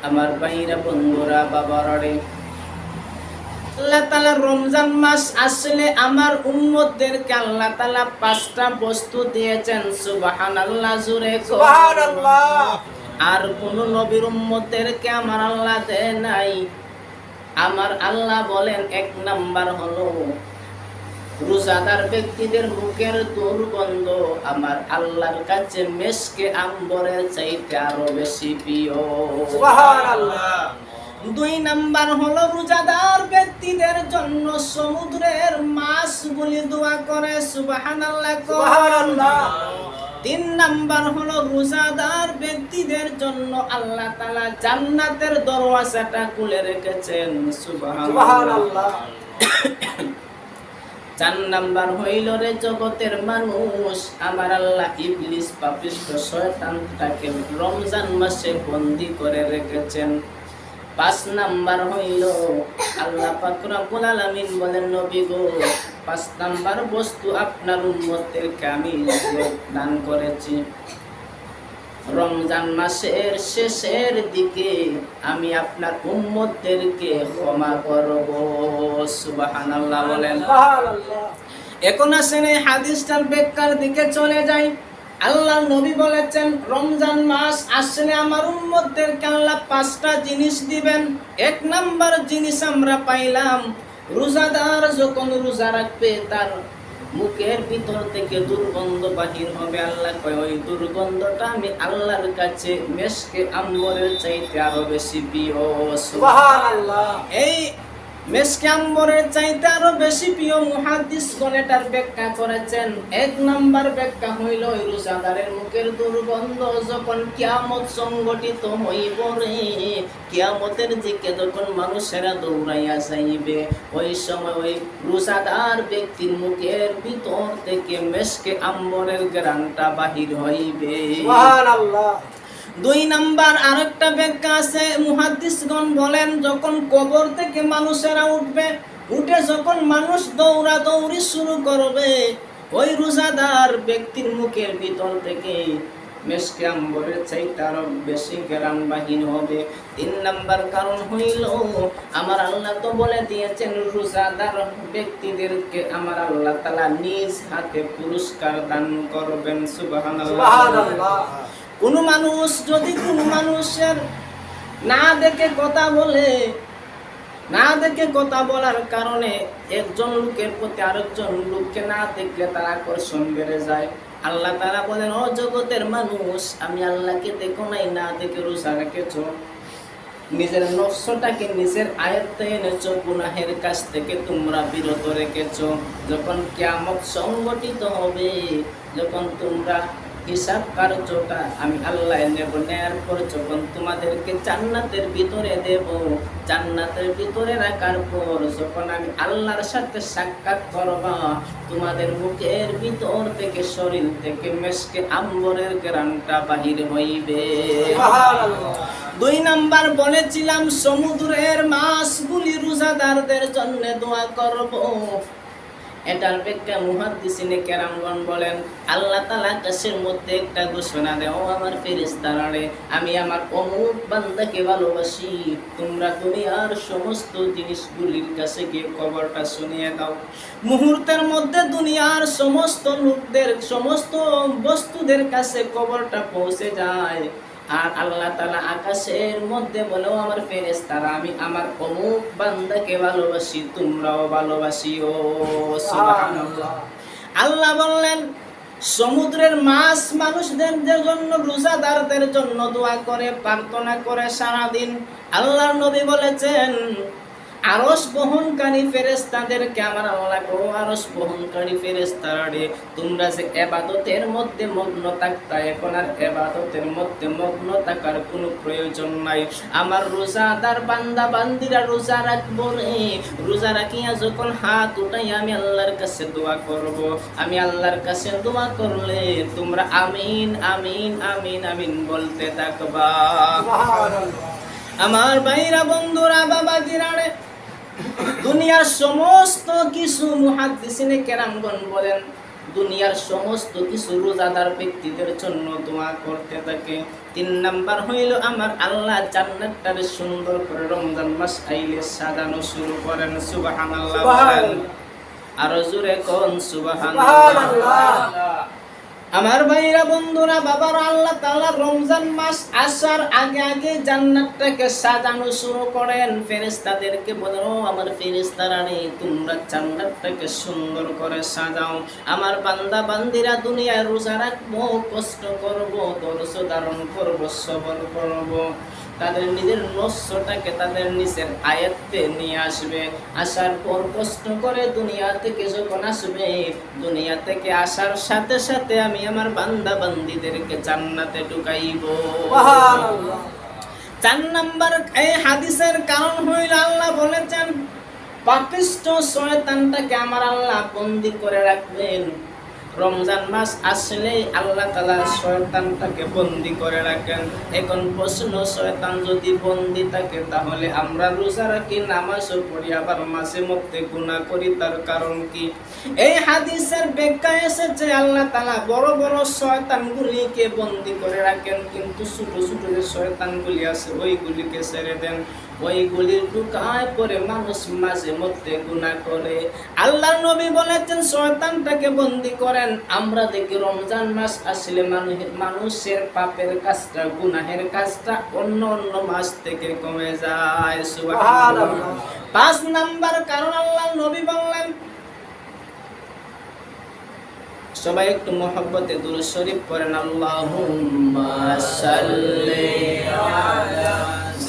আমার ভাইরা বন্ধুরা বাবারে, আল্লাহ তাআলা রমজান মাস আসলে আমার উম্মতদেরকে আল্লাহ তাআলা 5টা বস্তু দিয়েছেন। সুবহানাল্লাহ, জোরে সুবহানাল্লাহ। আর কোন নবীর উম্মতদেরকে আমার আল্লাহ দেয় নাই। আমার আল্লাহ বলেন 1 নাম্বার হলো রোজাদার ব্যক্তিদের মুখের দুর্গন্ধ আমার আল্লাহর কাছে মেশকে আম্বরের চাইতে আরো বেশি প্রিয়। সুবহানাল্লাহ। 2 নাম্বার হলো রোজাদার ব্যক্তিদের জন্য সমুদ্রের মাছগুলি দোয়া করে। সুবহানাল্লাহ, সুবহানাল্লাহ। 3 নাম্বার হলো রোজাদার ব্যক্তিদের জন্য আল্লাহ তাআলা জান্নাতের দরওয়াজাটা খুলে রেখেছেন। সুবহানাল্লাহ। 4 নাম্বার হইল রে জগতের মানুষ, আমার আল্লাহ ইবলিস পাপিষ্ঠ শয়তানটাকে রমজান মাসে বন্দী করে রেখেছেন। 5 নাম্বার হইল আল্লাহ পাক রব্বুল আলামিন বলেন, নবী গো 5 নাম্বার বস্তু আপনার উম্মতদেরকে আমি দান করেছি। রমজান মাসের শেষের দিকে আমি আপনার উম্মতদেরকে ক্ষমা করব। সুবহানাল্লাহ বলেন। সুবহানাল্লাহ। এখন আসেন এই হাদিসটার ব্যাখ্যার দিকে চলে যাই। আল্লাহর নবী বলেছেন রমজান মাস আসলে আমার উম্মতদেরকে আল্লাহ 5টা জিনিস দিবেন। 1 নাম্বার জিনিস আমরা পাইলাম, রোজাদার যখন রোজা রাখবে তার মুখের ভিতর থেকে দুর্গন্ধ বাহির হবে। আল্লাহ কয় ওই দুর্গন্ধটা আমি আল্লাহর কাছে মেশকে আম্বরের চাইতে আরো বেশি প্রিয়। সুবহানাল্লাহ। এই মেশকে আম্বরের চাইতে আরো বেশি প্রিয় মুহাদ্দিসগণ এটার ব্যাখ্যা করেছেন। 1 নাম্বার ব্যাখ্যা হইল ওই রোজাদারের মুখের দুর্গন্ধ যখন কিয়ামত সংগঠিত হইব রে, কিয়ামতের দিকে যখন মানুষেরা দৌড়াইয়া যাইবে, ওই সময় ওই রোজাদার ব্যক্তির মুখের ভিতর থেকে মেশকে আম্বরের ঘ্রাণটা বাহির হইবে। সুবহানাল্লাহ। 2 নাম্বার আরেকটা ব্যাখ্যা আছে, মুহাদ্দিসগণ বলেন যখন কবর থেকে মানুষেরা উঠবে, উঠে যখন মানুষ দৌড়াদৌড়ি শুরু করবে, ওই রোজাদার ব্যক্তির মুখের ভিতর থেকে মেশকে আম্বরের চাইতে আরো বেশি ঘ্রাণ বাহির হবে। 3 নাম্বার কারণ হইল আমার আল্লাহ তো বলে দিয়েছেন রোজাদার ব্যক্তিদেরকে আমার আল্লাহ তাআলা নিজ হাতে পুরস্কার দান করবেন। সুবহানাল্লাহ। সুবহানাল্লাহ। কোন মানুষ যদি কোন মানুষের না দেখে কথা বলে, না দেখে কথা বলার কারণে একজন লোকের প্রতি আরেকজন লোককে না দেখলে তার আকর্ষণ বেড়ে যায়। আল্লাহ তাআলা বলেন ও জগতের মানুষ, আমি আল্লাহকে দেখো নাই, না দেখে রোজা রেখেছ, নিজের নফসটাকে নিজের আয়ত্তে এনেছো, গুনাহের কাছ থেকে তোমরা বিরত রেখেছো। যখন কিয়ামত সংগঠিত হবে, যখন তোমরা হিসাব কার্যটা আমি আল্লাহ নেব, নেয়ার পর যখন তোমাদেরকে জান্নাতের ভিতরে দেব, জান্নাতের ভিতরে রাখার পর যখন আমি আল্লাহর সাথে সাক্ষাৎ করবা, তোমাদের মুখের ভিতর থেকে শরীর থেকে মেশকে আম্বরের ঘ্রাণটা বাহির হইবে। সুবহানাল্লাহ। 2 নাম্বার বলেছিলাম সমুদ্রের মাছগুলি রোজাদারদের জন্য দোয়া করব। এটার ব্যাখ্যা মুহাদ্দিসিনে কেরামগণ বলেন আল্লাহ তাআলা আকাশের মধ্যে একটা ঘোষণা দেয়, ও আমার ফেরেশতারা রে, আমি আমার অমুক বান্দাকে ভালোবাসি, তোমরা দুনিয়ার সমস্ত জিনিসগুলির কাছে গিয়ে খবরটা শুনিয়ে দাও। মুহূর্তের মধ্যে দুনিয়ার সমস্ত লোকদের সমস্ত বস্তুদের কাছে খবরটা পৌঁছে যায়। আর আল্লাহ তাআলা আকাশের মধ্যে বলো আমার ফেরেশতারা আমি আমার অমুক বান্দাকে ভালোবাসি, তোমরাও ভালোবাসিও। সুবহানাল্লাহ। আল্লাহ বললেন সমুদ্রের মাছ মানুষদের জন্য রোজাদারদের জন্য দোয়া করে, প্রার্থনা করে সারাদিন। আল্লাহর নবী বলেছেন আরশ বহনকারী ফেরেশতাদেরকে আমার আল্লাহ গো, আরশ বহনকারী ফেরেশতারা রে, তোমরা যে ইবাদতের মধ্যে মগ্ন থাকতা, এখন আর ইবাদতের মধ্যে মগ্ন থাকার কোনো প্রয়োজন নাই। আমার রোজাদার বান্দা বান্দিরা রোজা রাখবো রে, রোজা রাখিয়া যখন হাত উঠাই আমি আল্লাহর কাছে দোয়া করব, আমি আল্লাহর কাছে দোয়া করলে তোমরা আমিন আমিন আমিন আমিন বলতে থাকবা। সুবহানাল্লাহ। আমার ভাইরা বন্ধুরা বাবাজিরা রে, দুনিয়ার সমস্ত কিছু মুহাদ্দিসিনে কেরামগণ বলেন দুনিয়ার সমস্ত কিছু রোজাদার ব্যক্তিদের জন্য দোয়া করতে থাকে। 3 নাম্বার হইল আমার আল্লাহ জান্নাতটারে সুন্দর করে রমজান মাস আইলে সাজানো শুরু করেন। সুবহানাল্লাহ বলেন, আরো জোরে কোন সুবহানাল্লাহ। আমার ভাইরা বন্ধুরা বাবার, আল্লাহ তাআলা রমজান মাস আসার আগে আগে জান্নাতটাকে সাজানো শুরু করেন। ফেরেশতাদেরকে বলেন, ও আমার ফেরেশতারা রে, তোমরা জান্নাতটাকে সুন্দর করে সাজাও। আমার বান্দা বান্দিরা দুনিয়ায় রোজা রাখবো, কষ্ট করব, ধৈর্য ধারণ করব, সবর করব, তাদের নিজের নফসটাকে তাদের নিচের আয়াতে নিয়ে আসবে। আসার পর কষ্ট করে দুনিয়া থেকে যখন আসবে, দুনিয়া থেকে আসার সাথে সাথে আমি আমার বান্দা বান্দীদেরকে জান্নাতে ঢুকাইব। 4 নাম্বার এই হাদিসের কারণ হইল আল্লাহ বলেছেন পাপিষ্ঠ শয়তানটাকে আমার আল্লাহ বন্দী করে রাখবেন। রমজান মাস আসলে আল্লাহ তাআলা শয়তানটাকে বন্দী করে রাখেন। এখন প্রশ্ন, শয়তান যদি বন্দী থাকে তাহলে আমরা রোজা রাখি, নামাজও পড়ি, আবার মাঝে মধ্যে গুনাহ করি, তার কারণ কি? এই হাদিসের ব্যাখ্যা এসেছে আল্লাহ তাআলা বড় বড় শয়তানগুলিকে বন্দী করে রাখেন, কিন্তু ছোট ছোট যে শয়তানগুলি আছে ওইগুলিকে ছেড়ে দেন। ওইগুলির ঢুকায় পরে মানুষ মাঝে মধ্যে গুনাহ করে। আল্লাহর নবী বলেছেন শয়তানটাকে বন্দী করেন। আমরা দেখি রমজান মাস আসলে মানুষের পাপের কাজটা, গুনাহের কাজটা অন্য অন্য মাস থেকে কমে যায়। সুবহানাল্লাহ। 5 নাম্বার কারণ আল্লাহর নবী বললেন, সবাই একটু মহব্বতে দুরূদ শরীফ পড়েন, আল্লাহুম্মা সাল্লি আলা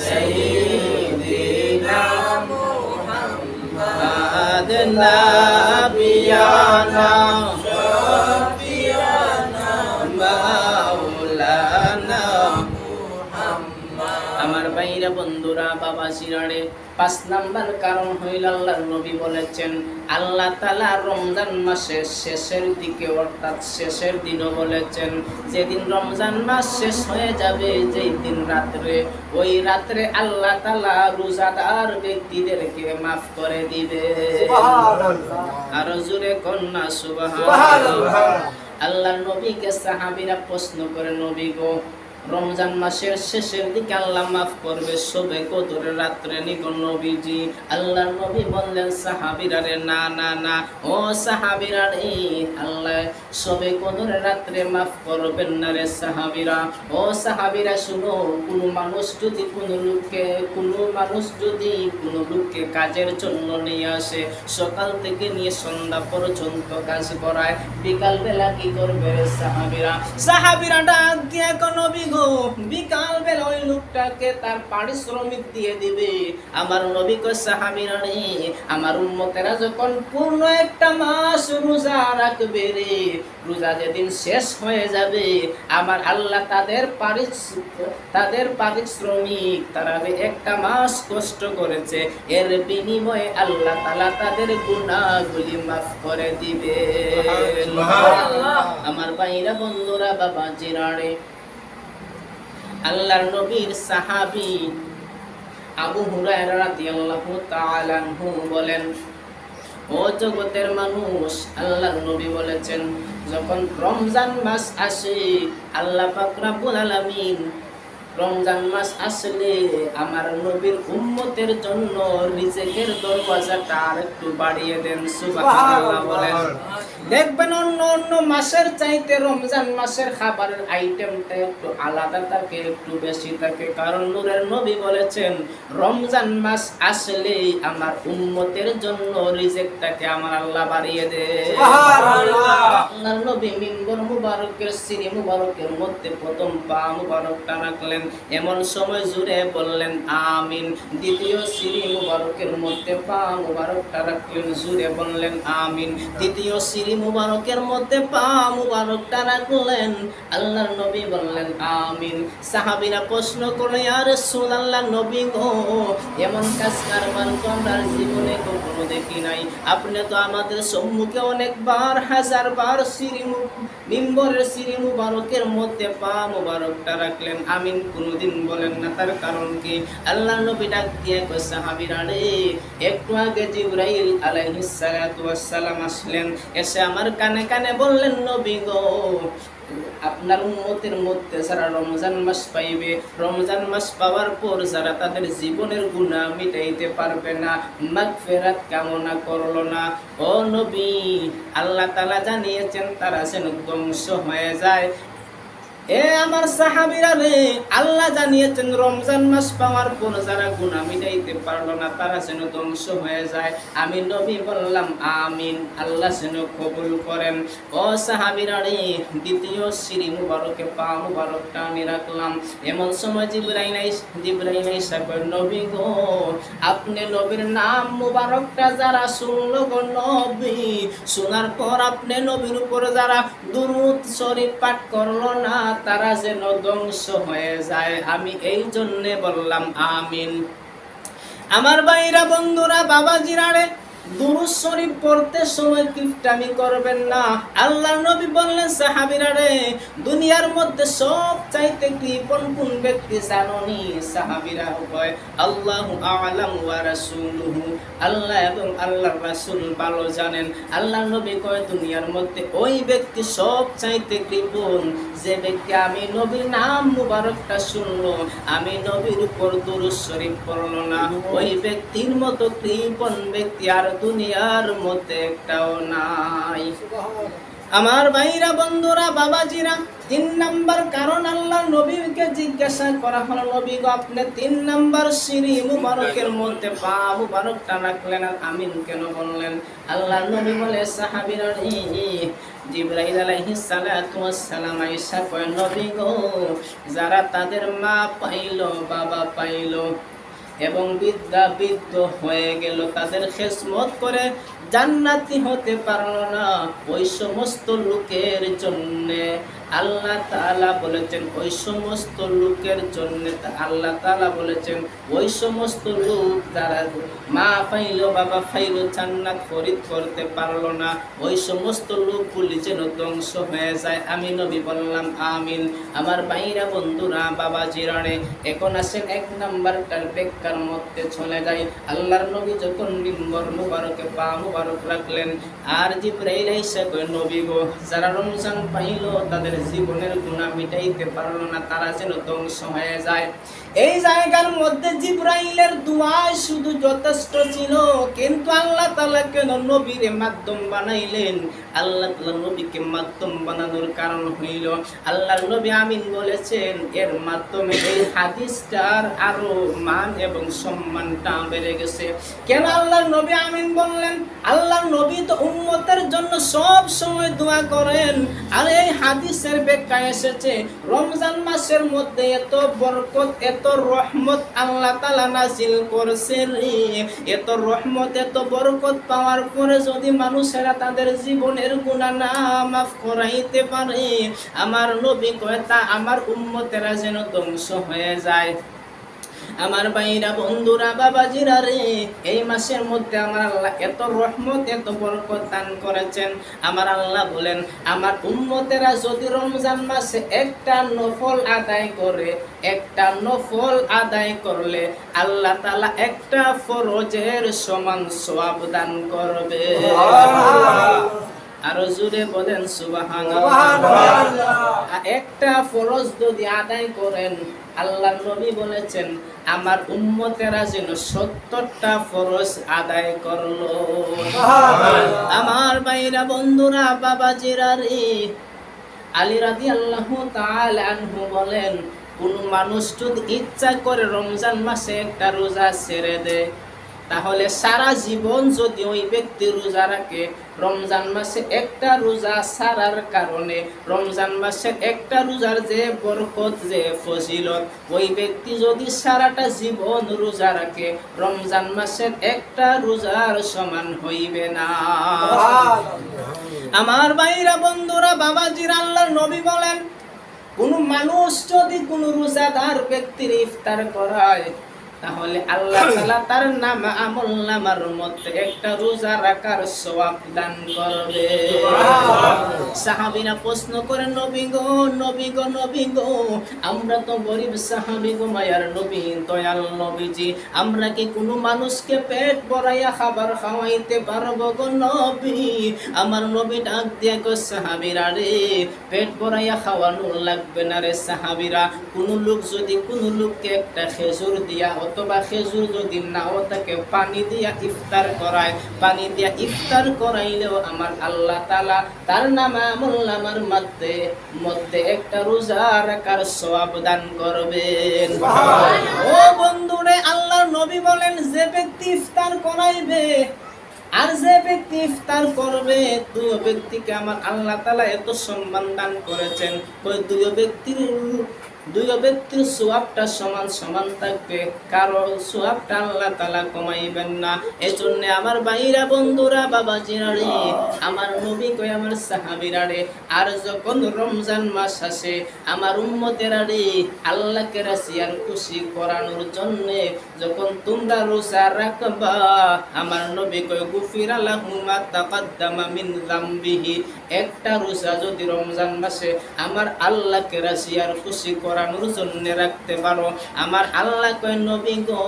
সাইয়্যিদিনা মুহাম্মাদ নাবিয়ানা শাফিয়ানা মাওলানা মুহাম্মাদ। আমার ভাইরা বন্ধুরা বাবা জিরাড়ে 5 নাম্বার কারণ হইল আল্লাহর নবী বলেছেন আল্লাহ তাআলা রমজান মাসের শেষের দিকে, অর্থাৎ শেষের দিনও বলেছেন যেদিন রমজান মাস শেষ হয়ে যাবে, যেই দিন রাত্রে, ওই রাত্রে আল্লাহ তাআলা রোজাদার ব্যক্তিদেরকে মাফ করে দিবে। সুবহানাল্লাহ। আর জোরে কন্যা সুবহানাল্লাহ। আল্লাহর নবীকে সাহাবীরা প্রশ্ন করে, নবী গো, রমজান মাসের শেষের দিকে আল্লাহ মাফ করবে, শবে কদরের রাত্রে নিকো নবীজি? আল্লাহর নবী বললেন সাহাবীরা রে, না না না, ও সাহাবীরা রে, আল্লাহ শবে কদরের রাত্রে মাফ করবেন না রে সাহাবীরা। ও সাহাবীরা শুনো, কোনো মানুষ যদি কোনো লোককে কাজের জন্য নিয়ে আসে, সকাল থেকে নিয়ে সন্ধ্যা পর্যন্ত কাজ করায়, বিকাল বেলা কি করবে রে সাহাবীরা? সাহাবীরা ডাক দিয়ে নবী গো, বিকাল বেলা ওই লোকটাকে তার পারিশ্রমিক দিয়ে দিবে। আমার নবী কয়, সাহাবীরা রে, আমার উম্মতেরা যখন পূর্ণ একটা মাস রোজা রাখবে রে, রোজা যেদিন শেষ হয়ে যাবে, আমার আল্লাহ তাদের পারিশ্রমিক, তারা একটা মাস কষ্ট করেছে, এর বিনিময়ে আল্লাহ তাআলা তাদের গুনাহগুলি মাফ করে দিবে। আমার ভাইরা বন্ধুরা বাবা জিরাড়ে, আল্লাহর নবীর সাহাবী আবু হুরায়রা রাদিয়াল্লাহু তাআলা আনহু বলেন, ও জগতের মানুষ, আল্লাহর নবী বলেছেন যখন রমজান মাস আসে, আল্লাহ পাক রব্বুল আলামিন রমজান মাস আসলে আমার নবীর উম্মতের জন্য রিজিকের দরওয়াজাটা আরেকটু বাড়িয়ে দেন। সুবহানাল্লাহ বলেন। দেখবেন অন্য অন্য মাসের চাইতে রমজান মাসের খাবারের আইটেমটা একটু আলাদা থাকে, একটু বেশি থাকে, কারণ নূরের নবী বলেছেন রমজান মাস আসলেই আমার উম্মতের জন্য রিজিকটাকে আমার আল্লাহ বাড়িয়ে দেয়। সুবহানাল্লাহ। আল্লাহর নবী মিম্বর মুবারকের সিঁড়ি মুবারকের মধ্যে প্রথম পা মুবারকটা রাখলেন, এমন সময় জুড়ে বললেন আমিন। দ্বিতীয় সিঁড়ি মুবারকের মধ্যে পা মুবারকটা রাখলেন, জুড়ে বললেন আমিন। তৃতীয় সিঁড়ি মুবারকের মধ্যে পা মুবারকটা রাখলেন, আল্লাহর নবী বললেন আমিন। সাহাবীরা প্রশ্ন করলেন, ইয়া রাসূলুল্লাহ, নবী গো, এমন কাজ কারবার তো আমরা জীবনে কখনো দেখি নাই। আপনি তো আমাদের সম্মুখে অনেকবার, হাজারবার মিম্বরের সিঁড়ি মুবারকের মধ্যে পা মুবারকটা রাখলেন, আমিন কোনোদিন বলেন না। তার কারণ কি? আল্লাহ নবী ডাক দিয়ে কয় সাহাবীরা রে, একটু আগে জিবরাইল আলাইহিস সালাতু ওয়াস সালাম আসলেন, এসে আমার কানে কানে বললেন নবী গো, আপনার উম্মতের মধ্যে যারা রমজান মাস পাইবে, রমজান মাস পাওয়ার পর যারা তাদের জীবনের গুনাহ মিটাইতে পারবে না, মাগফিরাত কামনা করলো না, ও নবী আল্লাহ তাআলা জানিয়েছেন তারা যেন ধ্বংস হয়ে যায়। এ আমার সাহাবীরা রে, আল্লাহ জানিয়েছেন রমজান মাস পাওয়ার পর যারা গুনাহ মিটাইতে পারলো না তারা যেন ধ্বংস হয়ে যায়। আমি নবী বললাম আমিন, আল্লাহ যেন কবুল করেন। ও সাহাবীরা রে, দ্বিতীয় সিঁড়ি মুবারকে পা মুবারকটা আমি রাখলাম। এমন সময় জিবরাইল আইসা কয় নবী গো, আপনি নবীর নাম মুবারকটা যারা শুনলো গো নবী, শোনার পর আপনি নবীর উপর যারা দুরূদ শরীফ পাঠ করলো না তারা যেন ধ্বংস হয়ে যায়। আমি এই জন্যে বললাম আমিন। আমার ভাইরা, বন্ধুরা, বাবাজিরা রে, দুরূদ শরীফ পড়তে সময় কিফটামি করবেন না। আল্লাহর নবী বললেন সাহাবীরা রে, দুনিয়ার মধ্যে সব চাইতে কৃপণ কোন ব্যক্তি জানোনি? সাহাবীরা কয় আল্লাহু আ'লাম ওয়া রাসূলুহু, আল্লাহ এবং আল্লাহর রাসূল ভালো জানেন। আল্লাহর নবী কয় দুনিয়ার মধ্যে ওই ব্যক্তি সব চাইতে কৃপণ যে ব্যক্তি আমি নবীর নাম মুবারকটা শুনলো, আমি নবীর উপর দুরূদ শরীফ পড়লো না, ওই ব্যক্তির মতো কৃপণ ব্যক্তি আর দুনিয়ার মধ্যে একটাও নাই। আমার ভাইরা, বন্ধুরা, বাবাজিরা, 3 নাম্বার কারণ আল্লাহ নবীকে জিজ্ঞাসা করা হলো নবী গো, আপনি 3 নাম্বার সিঁড়ি মুবারকের মধ্যে পা মুবারকটা রাখলেন আর আমিন কেন বললেন? আল্লাহ নবী বলে সাহাবীরা জিবরাইল আলাইহিস সালাতু ওয়াস সালাম আয়েশা কয় নবী গো, যারা তাদের মা পাইলো, বাবা পাইলো এবং বৃদ্ধ হয়ে গেল, তাদের খেদমত করে জান্নাতি হতে পারলো না, ওই সমস্ত লোকের জন্য আল্লাহ তাআলা বলেছেন, ওই সমস্ত লোকের জন্য আল্লাহ তাআলা বলেছেন, ওই সমস্ত লোক যারা মা পাইলো, বাবা পাইলো, জান্নাত খরিদ করতে পারলো না, ওই সমস্ত লোকগুলি যেন ধ্বংস হয়ে যায়। আমি নবী বললাম আমিন। আমার ভাইরা, বন্ধুরা, বাবাজিরা রে, এখন আসেন 1 নাম্বারটার ব্যাখ্যার মধ্যে চলে যাই। আল্লাহর নবী যখন মিম্বর মুবারকে পা মুবারক রাখলেন আর জিবরাইল আইসা কয় নবী গো, যারা রমজান পাইলো তাদের জীবনের গুনাহ মিটাইতে পারলো না, তারা যেন ধ্বংস হয়ে যায়। এই জায়গার মধ্যে জিবরাইলের দোয়া শুধু যথেষ্ট ছিল, কিন্তু আল্লাহ তাআলা কেন নবীরে মাধ্যম বানাইলেন? আল্লাহ তাআলা নবীকে মাধ্যম বানানোর কারণ হইল আল্লাহর নবী আমিন বলেছেন, এর মাধ্যমে এই হাদিসটার আরো মান এবং সম্মানটা বেড়ে গেছে। কেন আল্লাহর নবী আমিন বললেন? আল্লাহর নবী তো উম্মতের জন্য সব সময় দোয়া করেন। আর এই হাদিসের ব্যাখ্যা এসেছে রমজান মাসের মধ্যে এত বরকত, এত রহমত আল্লাহ তাআলা নাযিল করেছেন। এত রহমত, এত বরকত পাওয়ার পরে যদি মানুষেরা তাদের জীবনের গুনাহ না মাফ করাইতে পারে, আমার নবী কয় তা আমার উম্মতেরা যেন ধ্বংস হয়ে যায়। আমার ভাইরা, বন্ধুরা, বাবাজিরা রে, এই মাসের মধ্যে আমার আল্লাহ এত রহমত, এত বরকত দান করেছেন। আমার আল্লাহ বলেন, আমার উম্মতেরা যদি রমজান মাসে একটা নফল আদায় করে, একটা নফল আদায় করলে আল্লাহ তাআলা একটা ফরজের সমান সওয়াব দান করবে। আরো জোরে বলেন সুবহানাল্লাহ। একটা ফরজ যদি আদায় করেন, আল্লাহর নবী বলেছেন আমার উম্মতেরা যেন 70টা ফরজ আদায় করলো। আমার ভাইরা, বন্ধুরা, বাবাজিরা রে, আলী রাদিয়াল্লাহু তাআলা আনহু বলেন, কোন মানুষ যদি ইচ্ছা করে রমজান মাসে একটা রোজা ছেড়ে দেয়, তাহলে সারা জীবন যদি ওই ব্যক্তি রোজা রাখে, রমজান মাসে একটা রোজা ছাড়ার কারণে রমজান মাসের একটা রোজার যে বরকত, যে ফজিলত, ওই ব্যক্তি যদি সারাটা জীবন রোজা রাখে, রমজান মাসের একটা রোজার সমান হইবে না। আমার ভাইরা, বন্ধুরা, বাবাজিরা, আল্লাহর নবী বলেন, কোন মানুষ যদি কোন রোজাদার ব্যক্তির ইফতার করায়, তাহলে আল্লাহ তাআলা তার নাম আমলনামার মধ্যে একটা রোজা রাখার সওয়াব দান করবে। সাহাবীরা প্রশ্ন করে, নবী গো, নবী গো, নবী গো, আমরা তো গরিব সাহাবী গো, মায়ার নবী, দয়াল নবীজি, আমরা কি কোনো মানুষকে পেট ভরাইয়া খাবার খাওয়াইতে পারবো গো নবী? আমার নবী ডাক দিয়া গো, সাহাবীরা রে, পেট ভরাইয়া খাওয়ানো লাগবে না রে সাহাবীরা। কোনো লোক যদি কোনো লোককে একটা খেজুর দিয়া অথবা খেজুর যদি নাও তাকে পানি দিয়া ইফতার করায়, পানি দিয়া ইফতার করাইলেও আমার আল্লাহ তাআলা তার নাম আমলনামার মধ্যে একটা রোজা রাখার সওয়াব দান করবেন। ও বন্ধুরে, আল্লাহর নবী বলেন, যে ব্যক্তি ইফতার করাইবে আর যে ব্যক্তি ইফতার করবে, দুই ব্যক্তিকে আমার আল্লাহ তাআলা এত সম্মান দান করেছেন, ওই দুই ব্যক্তির সওয়াবটা সমান সমান থাকবে, কারো সওয়াবটা আল্লাহ তাআলা কমাইবেন না। এজন্য আমার ভাইরা, বন্ধুরা, বাবাজিরা রে, আমার নবী কই, আমার সাহাবীরা রে, আর যখন রমজান মাস আসে, আমার উম্মতেরা রে, আল্লাহকে রাজি আর খুশি করানোর জন্য যখন তোমরা রোজা রাখবা, আমার নবী কই, গুফিরা লাহু মা তাকাদ্দামা মিন যামবিহি, একটা রোজা যদি রমজান মাসে আমার আল্লাহকে রাজি আর খুশি করানোর জন্য রাখতে পারো, আমার আল্লাহ কয়, নবী গো,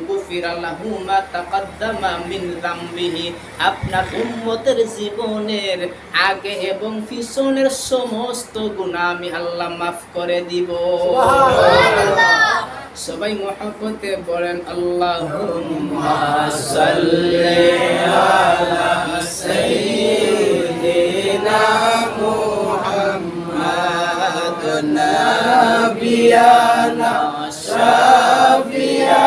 গুফিরা লাহু মা তাকাদ্দামা মিন যামবিহি, আপনার উম্মতের জীবনের আগে এবং পিছনের সমস্ত গুনাহ আমি আল্লাহ মাফ করে দিব। সবাই মহব্বতে বলেন, আল্লাহুম্মা সাল্লি আলা সাইয়্যিদিনা মুহাম্মাদ নাবিয়ানা শাফিয়ানা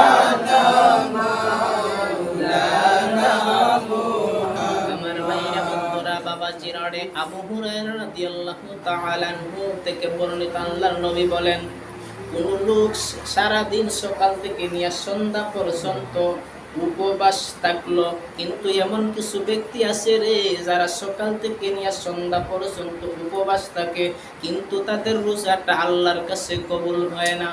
মাওলানা মুহাম্মদ। আমার ভাইরা, বন্ধুরা, বাবাজিরা রে, আবু হুরায়রা রাদিয়াল্লাহু তাআলা আনহু থেকে বর্ণিত, আল্লাহর নবী বলেন, কোন লোক সারাদিন সকাল থেকে নিয়ে সন্ধ্যা পর্যন্ত উপবাস থাকলো, কিন্তু এমন কিছু ব্যক্তি আছে রে, যারা সকাল থেকে নিয়ে সন্ধ্যা পর্যন্ত উপবাস থাকে, কিন্তু তাদের রোজাটা আল্লাহর কাছে কবুল হয় না।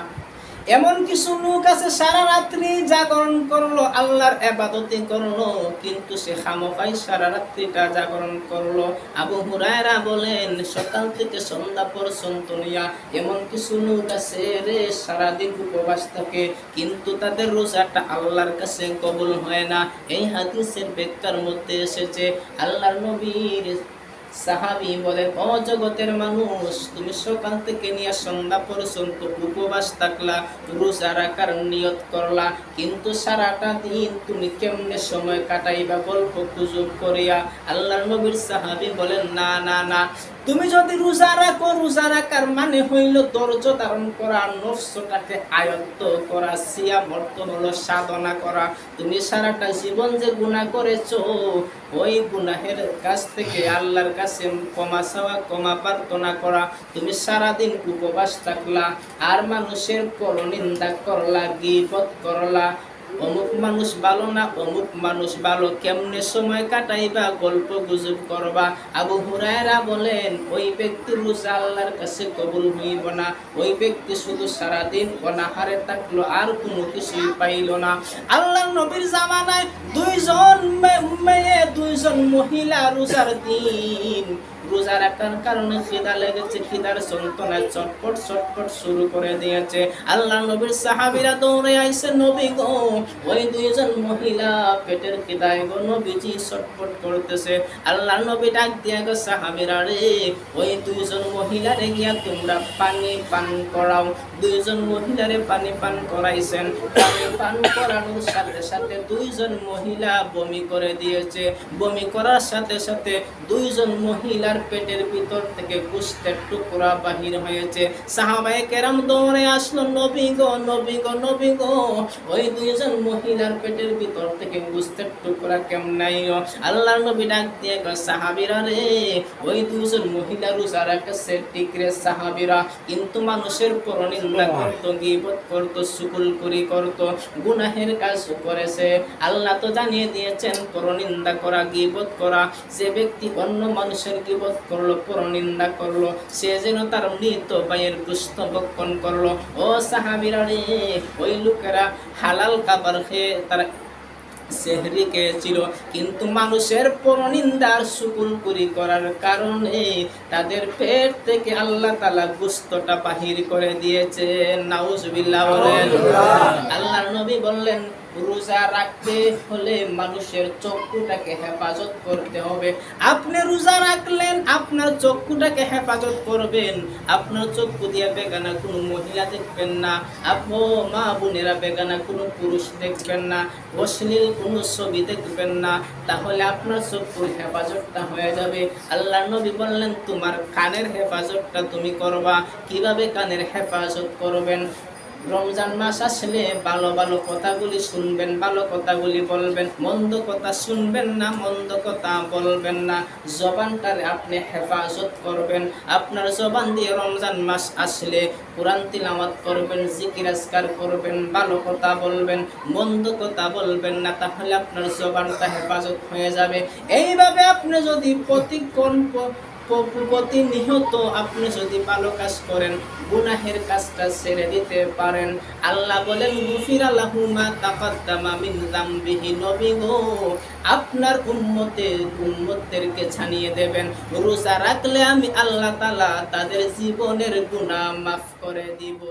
এমন কিছু লোক আছে, সারা রাত্রি জাগরণ করলো, আল্লাহর ইবাদতি করলো, কিন্তু সে খামোখাই সারা রাত্রিটা জাগরণ করলো। আবু হুরায়রা বলেন, সকাল থেকে সন্ধ্যা পর্যন্ত নিয়া এমন কিছু লোক আছে রে, সারাদিন উপবাস থাকে, কিন্তু তাদের রোজাটা আল্লাহর কাছে কবুল হয় না। এই হাদিসের ব্যাখ্যার মধ্যে এসেছে, আল্লাহর নবীর সাহাবী বলেন, ও জগতের মানুষ, তুমি সকাল থেকে নিয়ে সন্ধ্যা পর্যন্ত উপবাস থাকলা, রোজা রাখার নিয়ত করলা, কিন্তু সারাটা দিন তুমি কেমনে সময় কাটাইবা গল্প গুজব করিয়া? আল্লাহর নবীর সাহাবী বলেন, না না না, তুমি যদি রোজা রাখো, রোজা রাখার মানে হইল ধৈর্য ধারণ করা, নফসটাকে আয়ত্ত করা, সিয়াম অর্থ হলো সাধনা করা। তুমি সারাটা জীবন যে গুনাহ করেছো, ওই গুনাহের কাছ থেকে আল্লাহর কাছে ক্ষমা চাওয়া, ক্ষমা প্রার্থনা করা। তুমি সারাদিন উপবাস থাকলা, আর মানুষের পরনিন্দা করলা, গীবত করলা, অমুক মানুষ ভালো না, অমুক মানুষ ভালো, কেমনে সময় কাটাইবা, গল্প গুজব করবা। আবু হুরায়রা বলেন, ওই ব্যক্তির রোজা আল্লাহর কাছে কবুল হইব না। ওই ব্যক্তি শুধু সারাদিন অনাহারে থাকলো, আর কোনো কিছুই পাইল না। আল্লাহর নবীর জামানায় দুইজন মেয়ে, দুইজন মহিলা রোজার দিন রোজা রাখার কারণে খিদা লেগেছে, খিদার যন্ত্রণায় চটপট চটপট শুরু করে দিয়েছে। আল্লাহ নবীর সাহাবীরা দৌড়ে আইছে, নবী গো, ওই দুইজন মহিলা পেটের খিদায় গো, নবীজি চটপট করতেছে। আল্লাহ নবী ডাক দিয়া গো, সাহাবীরা রে, ওই দুইজন মহিলারে গিয়া তোমরা পানি পান করাও। দুইজন মহিলারে পানি পান করাইছেন। পানি পান করানোর সাথে সাথে দুইজন মহিলা বমি করে দিয়েছে। বমি করার সাথে সাথে দুইজন মহিলা পেটের ভিতর থেকে গোশতের টুকরা বাহির হয়েছে। সাহাবায়ে কেরাম দৌড়ে আসলো, নবী গো, নবী গো, নবী গো, ওই দুইজন মহিলার পেটের ভিতর থেকে গোশতের টুকরা কেমনে আইলো? আল্লাহর নবী ডাক দিয়ে গো, সাহাবীরা রে, ওই দুইজন মহিলা রোজা রাখছে ঠিক রে সাহাবীরা, কিন্তু মানুষের পরনিন্দা করতো, গীবত করতো, চুগলখড়ি করতো, গুনাহের কাজ করেছে। আল্লাহ তো জানিয়ে দিয়েছেন, পরনিন্দা করা, গীবত করা, যে ব্যক্তি অন্য মানুষের গীবত গীবত করলো, পরনিন্দা করলো, সে যেন তার মৃত ভাইয়ের গোশত ভক্ষণ করলো। ও সাহাবীরা রে, ওই লোকেরা হালাল খাবার খেয়ে তারা সেহরি খেয়েছিল, কিন্তু মানুষের পরনিন্দার শুকুরগুরি করার কারণে তাদের পেট থেকে আল্লাহ তাআলা গোশতটা বাহির করে দিয়েছে। নাউজুবিল্লাহ বলেন। আল্লাহর নবী বললেন, রোজা রাখতে হলে মানুষের চক্ষুটাকে হেফাজত করতে হবে। আপনি রোজা রাখলেন, আপনার চক্ষুটাকে হেফাজত করবেন। আপনার চক্ষু দিয়ে বেগানা কোনো মহিলা দেখবেন না, আপনি মা বোনেরা বেগানা কোনো পুরুষ দেখবেন না, অশ্লীল কোনো ছবি দেখবেন না, তাহলে আপনার চক্ষুর হেফাজতটা হয়ে যাবে। আল্লাহর নবী বললেন, তোমার কানের হেফাজতটা তুমি করবা। কিভাবে কানের হেফাজত করবেন? রমজান মাস আসলে ভালো ভালো কথাগুলি শুনবেন, ভালো কথাগুলি বলবেন, মন্দ কথা শুনবেন না, মন্দ কথা বলবেন না। জবানটারে আপনি হেফাজত করবেন। আপনার জবান দিয়ে রমজান মাস আসলে কোরআন তিলাওয়াত করবেন, জিকির আজকার করবেন, ভালো কথা বলবেন, মন্দ কথা বলবেন না, তাহলে আপনার জবানটা হেফাজত হয়ে যাবে। এইভাবে আপনি যদি প্রতিনিয়ত আপনি যদি ভালো কাজ করেন, গুনাহের কাজটা ছেড়ে দিতে পারেন, আল্লাহ বলেন, গুফিরা লাহু মা তাকাদ্দামা মিন যামবিহি। নবী গো, আপনার উম্মতদেরকে ছানিয়ে দেবেন। রোজা রাখলে আমি আল্লাহ তাআলা তাদের জীবনের গুনাহ মাফ করে দিব।